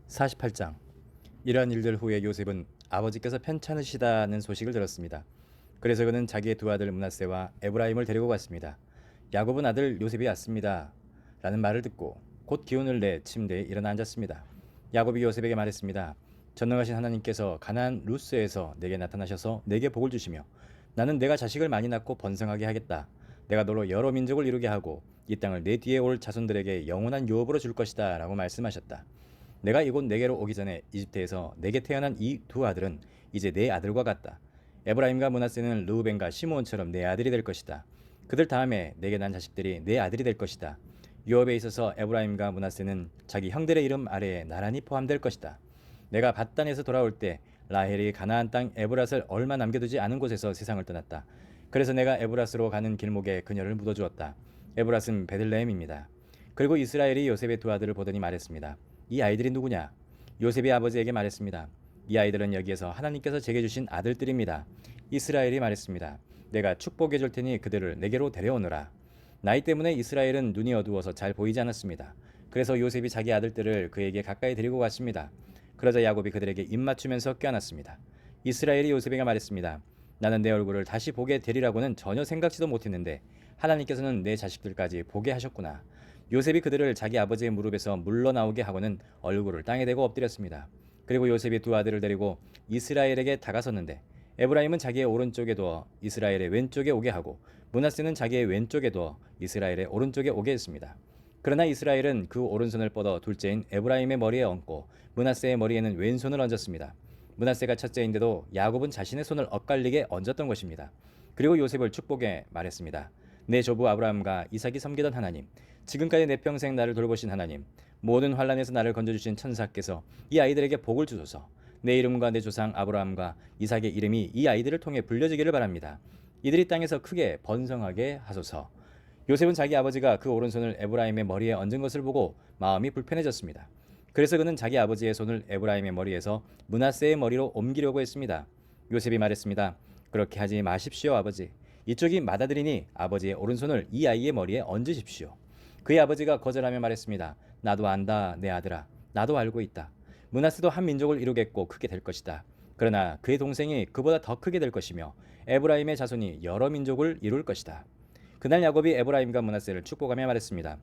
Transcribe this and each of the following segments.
48장. 이러한 일들 후에 요셉은 아버지께서 편찮으시다는 소식을 들었습니다. 그래서 그는 자기의 두 아들 므낫세와 에브라임을 데리고 갔습니다. 야곱은 아들 요셉이 왔습니다. 라는 말을 듣고 곧 기운을 내 침대에 일어나 앉았습니다. 야곱이 요셉에게 말했습니다. 전능하신 하나님께서 가나안 루스에서 내게 나타나셔서 내게 복을 주시며 나는 내가 자식을 많이 낳고 번성하게 하겠다. 내가 너로 여러 민족을 이루게 하고 이 땅을 내 뒤에 올 자손들에게 영원한 유업으로 줄 것이다 라고 말씀하셨다. 내가 이곳 내게로 오기 전에 이집트에서 내게 태어난 이 두 아들은 이제 내 아들과 같다. 에브라임과 므낫세는 르우벤과 시므온처럼 내 아들이 될 것이다. 그들 다음에 내게 난 자식들이 내 아들이 될 것이다. 유업에 있어서 에브라임과 므낫세는 자기 형들의 이름 아래에 나란히 포함될 것이다. 내가 밧단에서 돌아올 때 라헬이 가나안 땅 에브랏을 얼마 남겨두지 않은 곳에서 세상을 떠났다. 그래서 내가 에브랏으로 가는 길목에 그녀를 묻어주었다. 에브랏은 베들레헴입니다. 그리고 이스라엘이 요셉의 두 아들을 보더니 말했습니다. 이 아이들이 누구냐? 요셉이 아버지에게 말했습니다. 이 아이들은 여기에서 하나님께서 제게 주신 아들들입니다. 이스라엘이 말했습니다. 내가 축복해 줄 테니 그들을 내게로 데려오너라. 나이 때문에 이스라엘은 눈이 어두워서 잘 보이지 않았습니다. 그래서 요셉이 자기 아들들을 그에게 가까이 데리고 갔습니다. 그러자 야곱이 그들에게 입 맞추면서 껴안았습니다. 이스라엘이 요셉에게 말했습니다. 나는 내 얼굴을 다시 보게 되리라고는 전혀 생각지도 못했는데 하나님께서는 내 자식들까지 보게 하셨구나. 요셉이 그들을 자기 아버지의 무릎에서 물러나오게 하고는 얼굴을 땅에 대고 엎드렸습니다. 그리고 요셉이 두 아들을 데리고 이스라엘에게 다가섰는데 에브라임은 자기의 오른쪽에 두어 이스라엘의 왼쪽에 오게 하고 므낫세는 자기의 왼쪽에 두어 이스라엘의 오른쪽에 오게 했습니다. 그러나 이스라엘은 그 오른손을 뻗어 둘째인 에브라임의 머리에 얹고 므낫세의 머리에는 왼손을 얹었습니다. 므낫세가 첫째인데도 야곱은 자신의 손을 엇갈리게 얹었던 것입니다. 그리고 요셉을 축복해 말했습니다. 내 조부 아브라함과 이삭이 섬기던 하나님, 지금까지 내 평생 나를 돌보신 하나님, 모든 환난에서 나를 건져주신 천사께서 이 아이들에게 복을 주소서. 내 이름과 내 조상 아브라함과 이삭의 이름이 이 아이들을 통해 불려지기를 바랍니다. 이들이 땅에서 크게 번성하게 하소서. 요셉은 자기 아버지가 그 오른손을 에브라임의 머리에 얹은 것을 보고 마음이 불편해졌습니다. 그래서 그는 자기 아버지의 손을 에브라임의 머리에서 므낫세의 머리로 옮기려고 했습니다. 요셉이 말했습니다. 그렇게 하지 마십시오, 아버지. 이쪽이 맏아들이니 아버지의 오른손을 이 아이의 머리에 얹으십시오. 그의 아버지가 거절하며 말했습니다. 나도 안다, 내 아들아. 나도 알고 있다. 므낫세도 한 민족을 이루겠고 크게 될 것이다. 그러나 그의 동생이 그보다 더 크게 될 것이며 에브라임의 자손이 여러 민족을 이룰 것이다. 그날 야곱이 에브라임과 므낫세를 축복하며 말했습니다.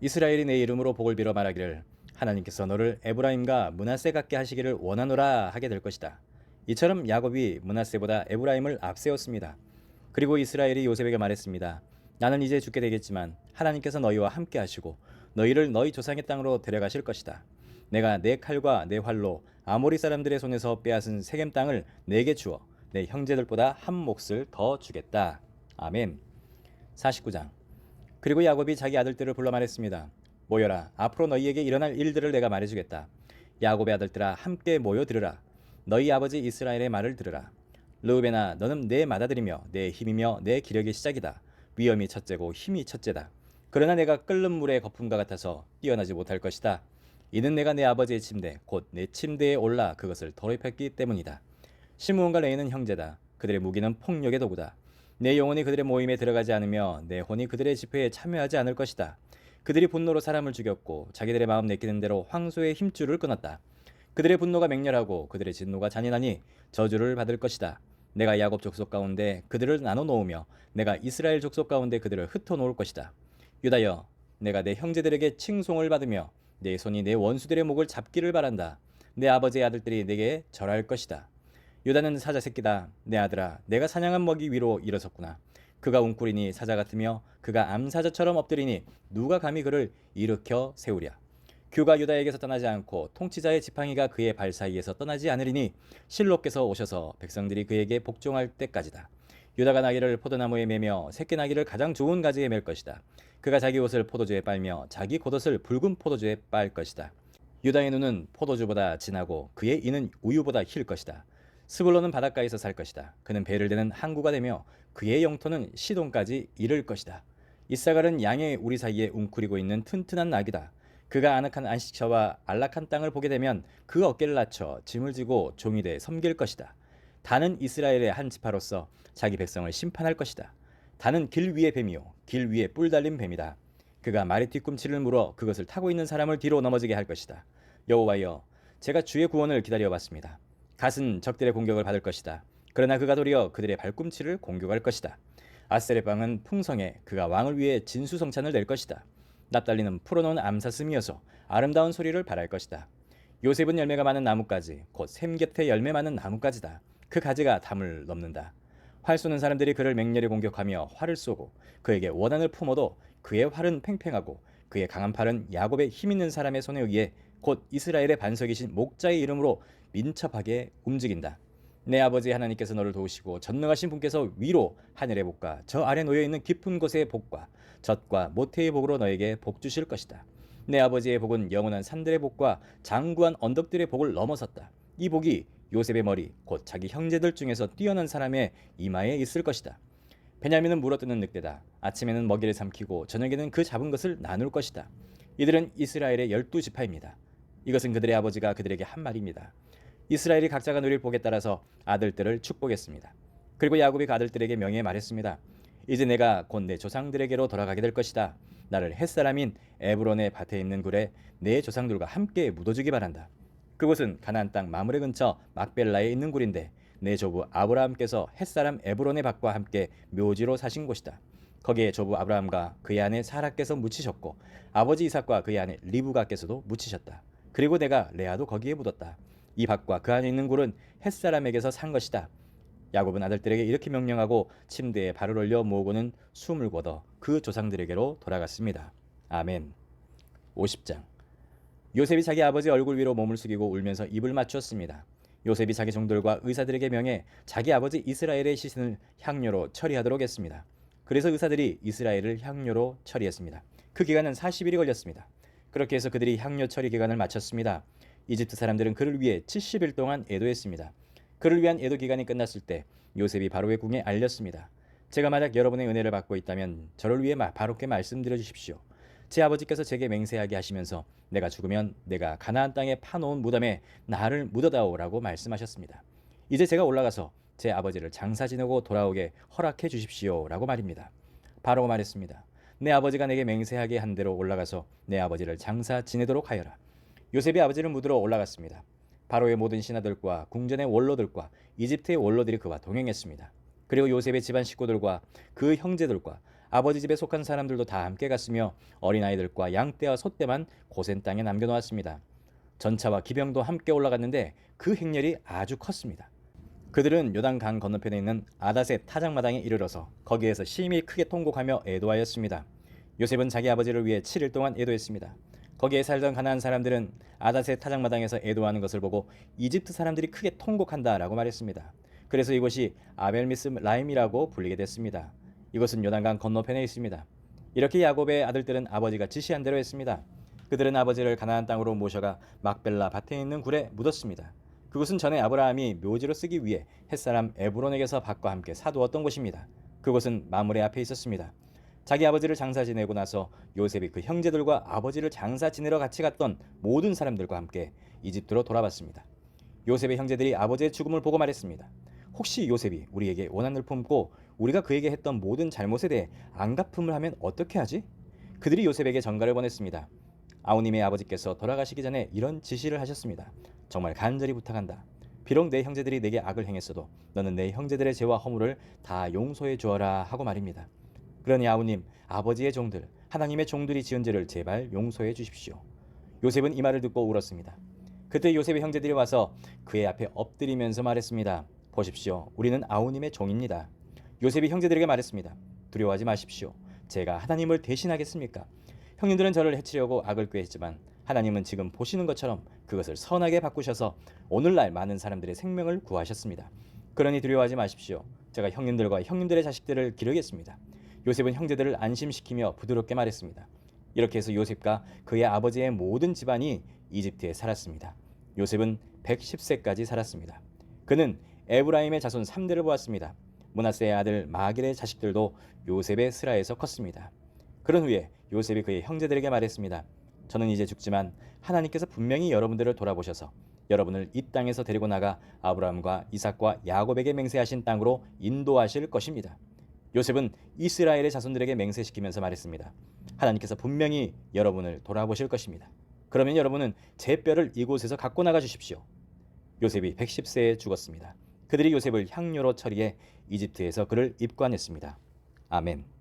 이스라엘이 내 이름으로 복을 빌어 말하기를 하나님께서 너를 에브라임과 므낫세 같게 하시기를 원하노라 하게 될 것이다. 이처럼 야곱이 므낫세보다 에브라임을 앞세웠습니다. 그리고 이스라엘이 요셉에게 말했습니다. 나는 이제 죽게 되겠지만 하나님께서 너희와 함께 하시고 너희를 너희 조상의 땅으로 데려가실 것이다. 내가 내 칼과 내 활로 아모리 사람들의 손에서 빼앗은 세겜 땅을 내게 주어 내 형제들보다 한 몫을 더 주겠다. 아멘. 49장. 그리고 야곱이 자기 아들들을 불러 말했습니다. 모여라. 앞으로 너희에게 일어날 일들을 내가 말해주겠다. 야곱의 아들들아 함께 모여 들으라. 너희 아버지 이스라엘의 말을 들으라. 르우벤아 너는 내 맏아들이며 내 힘이며 내 기력의 시작이다. 위엄이 첫째고 힘이 첫째다. 그러나 내가 끓는 물의 거품과 같아서 뛰어나지 못할 것이다. 이는 내가 내 아버지의 침대 곧 내 침대에 올라 그것을 더럽혔기 때문이다. 시므온과 레이는 형제다. 그들의 무기는 폭력의 도구다. 내 영혼이 그들의 모임에 들어가지 않으며 내 혼이 그들의 집회에 참여하지 않을 것이다. 그들이 분노로 사람을 죽였고 자기들의 마음 내키는 대로 황소의 힘줄을 끊었다. 그들의 분노가 맹렬하고 그들의 진노가 잔인하니 저주를 받을 것이다. 내가 야곱 족속 가운데 그들을 나눠 놓으며 내가 이스라엘 족속 가운데 그들을 흩어 놓을 것이다. 유다여, 내가 내 형제들에게 칭송을 받으며 내 손이 내 원수들의 목을 잡기를 바란다. 내 아버지의 아들들이 내게 절할 것이다. 유다는 사자 새끼다. 내 아들아, 내가 사냥한 먹이 위로 일어섰구나. 그가 웅크리니 사자 같으며 그가 암사자처럼 엎드리니 누가 감히 그를 일으켜 세우랴. 규가 유다에게서 떠나지 않고 통치자의 지팡이가 그의 발 사이에서 떠나지 않으리니 실로께서 오셔서 백성들이 그에게 복종할 때까지다. 유다가 나귀를 포도나무에 매며 새끼 나귀를 가장 좋은 가지에 맬 것이다. 그가 자기 옷을 포도주에 빨며 자기 겉옷을 붉은 포도주에 빨 것이다. 유다의 눈은 포도주보다 진하고 그의 이는 우유보다 힐 것이다. 스불론은 바닷가에서 살 것이다. 그는 배를 대는 항구가 되며 그의 영토는 시돈까지 이를 것이다. 이사갈은 양의 우리 사이에 웅크리고 있는 튼튼한 낙이다. 그가 아늑한 안식처와 안락한 땅을 보게 되면 그 어깨를 낮춰 짐을 지고 종이 돼 섬길 것이다. 다는 이스라엘의 한 지파로서 자기 백성을 심판할 것이다. 다는 길 위의 뱀이요 길 위에 뿔 달린 뱀이다. 그가 말의 뒤꿈치를 물어 그것을 타고 있는 사람을 뒤로 넘어지게 할 것이다. 여호와여, 제가 주의 구원을 기다려왔습니다. 갓은 적들의 공격을 받을 것이다. 그러나 그가 도리어 그들의 발꿈치를 공격할 것이다. 아셀의 빵은 풍성해 그가 왕을 위해 진수성찬을 낼 것이다. 납달리는 풀어놓은 암사슴이어서 아름다운 소리를 발할 것이다. 요셉은 열매가 많은 나뭇가지, 곧 샘 곁에 열매 많은 나뭇가지다. 그 가지가 담을 넘는다. 활 쏘는 사람들이 그를 맹렬히 공격하며 활을 쏘고 그에게 원한을 품어도 그의 활은 팽팽하고 그의 강한 팔은 야곱의 힘 있는 사람의 손에 의해 곧 이스라엘의 반석이신 목자의 이름으로 민첩하게 움직인다. 내 아버지 하나님께서 너를 도우시고 전능하신 분께서 위로 하늘의 복과 저 아래 놓여있는 깊은 곳의 복과 젖과 모태의 복으로 너에게 복 주실 것이다. 내 아버지의 복은 영원한 산들의 복과 장구한 언덕들의 복을 넘어섰다. 이 복이 요셉의 머리 곧 자기 형제들 중에서 뛰어난 사람의 이마에 있을 것이다. 베냐민은 물어뜯는 늑대다. 아침에는 먹이를 삼키고 저녁에는 그 잡은 것을 나눌 것이다. 이들은 이스라엘의 12지파입니다. 이것은 그들의 아버지가 그들에게 한 말입니다. 이스라엘이 각자가 누릴 복에 따라서 아들들을 축복했습니다. 그리고 야곱이 그 아들들에게 명예 말했습니다. 이제 내가 곧 내 조상들에게로 돌아가게 될 것이다. 나를 햇사람인 에브론의 밭에 있는 굴에 내 조상들과 함께 묻어주기 바란다. 그곳은 가나안 땅 마므레 근처 막벨라에 있는 굴인데 내 조부 아브라함께서 햇사람 에브론의 밭과 함께 묘지로 사신 곳이다. 거기에 조부 아브라함과 그의 아내 사라께서 묻히셨고 아버지 이삭과 그의 아내 리브가께서도 묻히셨다. 그리고 내가 레아도 거기에 묻었다. 이 밭과 그 안에 있는 굴은 햇사람에게서 산 것이다. 야곱은 아들들에게 이렇게 명령하고 침대에 발을 올려 모으고는 숨을 거둬 그 조상들에게로 돌아갔습니다. 아멘. 50장. 요셉이 자기 아버지 얼굴 위로 몸을 숙이고 울면서 입을 맞추었습니다. 요셉이 자기 종들과 의사들에게 명해 자기 아버지 이스라엘의 시신을 향료로 처리하도록 했습니다. 그래서 의사들이 이스라엘을 향료로 처리했습니다. 그 기간은 40일이 걸렸습니다. 그렇게 해서 그들이 향료 처리 기간을 마쳤습니다. 이집트 사람들은 그를 위해 70일 동안 애도했습니다. 그를 위한 애도 기간이 끝났을 때 요셉이 바로의 궁에 알렸습니다. 제가 만약 여러분의 은혜를 받고 있다면 저를 위해 바로께 말씀드려 주십시오. 제 아버지께서 제게 맹세하게 하시면서 내가 죽으면 내가 가나안 땅에 파놓은 무덤에 나를 묻어다오라고 말씀하셨습니다. 이제 제가 올라가서 제 아버지를 장사 지내고 돌아오게 허락해 주십시오라고 말입니다. 바로가 말했습니다. 내 아버지가 내게 맹세하게 한 대로 올라가서 내 아버지를 장사 지내도록 하여라. 요셉이 아버지를 묻으러 올라갔습니다. 바로의 모든 신하들과 궁전의 원로들과 이집트의 원로들이 그와 동행했습니다. 그리고 요셉의 집안 식구들과 그 형제들과 아버지 집에 속한 사람들도 다 함께 갔으며 어린아이들과 양떼와 소떼만 고센 땅에 남겨놓았습니다. 전차와 기병도 함께 올라갔는데 그 행렬이 아주 컸습니다. 그들은 요단강 건너편에 있는 아닷의 타작마당에 이르러서 거기에서 심히 크게 통곡하며 애도하였습니다. 요셉은 자기 아버지를 위해 7일 동안 애도했습니다. 거기에 살던 가나안 사람들은 아닷의 타작마당에서 애도하는 것을 보고 이집트 사람들이 크게 통곡한다라고 말했습니다. 그래서 이곳이 아벨미스 라임이라고 불리게 됐습니다. 이것은 요단강 건너편에 있습니다. 이렇게 야곱의 아들들은 아버지가 지시한 대로 했습니다. 그들은 아버지를 가나안 땅으로 모셔가 막벨라 밭에 있는 굴에 묻었습니다. 그곳은 전에 아브라함이 묘지로 쓰기 위해 햇사람 에브론에게서 밭과 함께 사두었던 곳입니다. 그곳은 마므레 앞에 있었습니다. 자기 아버지를 장사 지내고 나서 요셉이 그 형제들과 아버지를 장사 지내러 같이 갔던 모든 사람들과 함께 이집트로 돌아왔습니다. 요셉의 형제들이 아버지의 죽음을 보고 말했습니다. 혹시 요셉이 우리에게 원한을 품고 우리가 그에게 했던 모든 잘못에 대해 안갚음을 하면 어떻게 하지? 그들이 요셉에게 전가를 보냈습니다. 아우님의 아버지께서 돌아가시기 전에 이런 지시를 하셨습니다. 정말 간절히 부탁한다. 비록 내 형제들이 내게 악을 행했어도 너는 내 형제들의 죄와 허물을 다 용서해 주어라 하고 말입니다. 그러니 아우님, 아버지의 종들, 하나님의 종들이 지은 죄를 제발 용서해 주십시오. 요셉은 이 말을 듣고 울었습니다. 그때 요셉의 형제들이 와서 그의 앞에 엎드리면서 말했습니다. 보십시오. 우리는 아우님의 종입니다. 요셉이 형제들에게 말했습니다. 두려워하지 마십시오. 제가 하나님을 대신하겠습니까? 형님들은 저를 해치려고 악을 꾀했지만 하나님은 지금 보시는 것처럼 그것을 선하게 바꾸셔서 오늘날 많은 사람들의 생명을 구하셨습니다. 그러니 두려워하지 마십시오. 제가 형님들과 형님들의 자식들을 기르겠습니다. 요셉은 형제들을 안심시키며 부드럽게 말했습니다. 이렇게 해서 요셉과 그의 아버지의 모든 집안이 이집트에 살았습니다. 요셉은 110세까지 살았습니다. 그는 에브라임의 자손 3대를 보았습니다. 므낫세의 아들 마길의 자식들도 요셉의 스라에서 컸습니다. 그런 후에 요셉이 그의 형제들에게 말했습니다. 저는 이제 죽지만 하나님께서 분명히 여러분들을 돌아보셔서 여러분을 이 땅에서 데리고 나가 아브라함과 이삭과 야곱에게 맹세하신 땅으로 인도하실 것입니다. 요셉은 이스라엘의 자손들에게 맹세시키면서 말했습니다. 하나님께서 분명히 여러분을 돌아보실 것입니다. 그러면 여러분은 제 뼈를 이곳에서 갖고 나가 주십시오. 요셉이 110세에 죽었습니다. 그들이 요셉을 향료로 처리해 이집트에서 그를 입관했습니다. 아멘.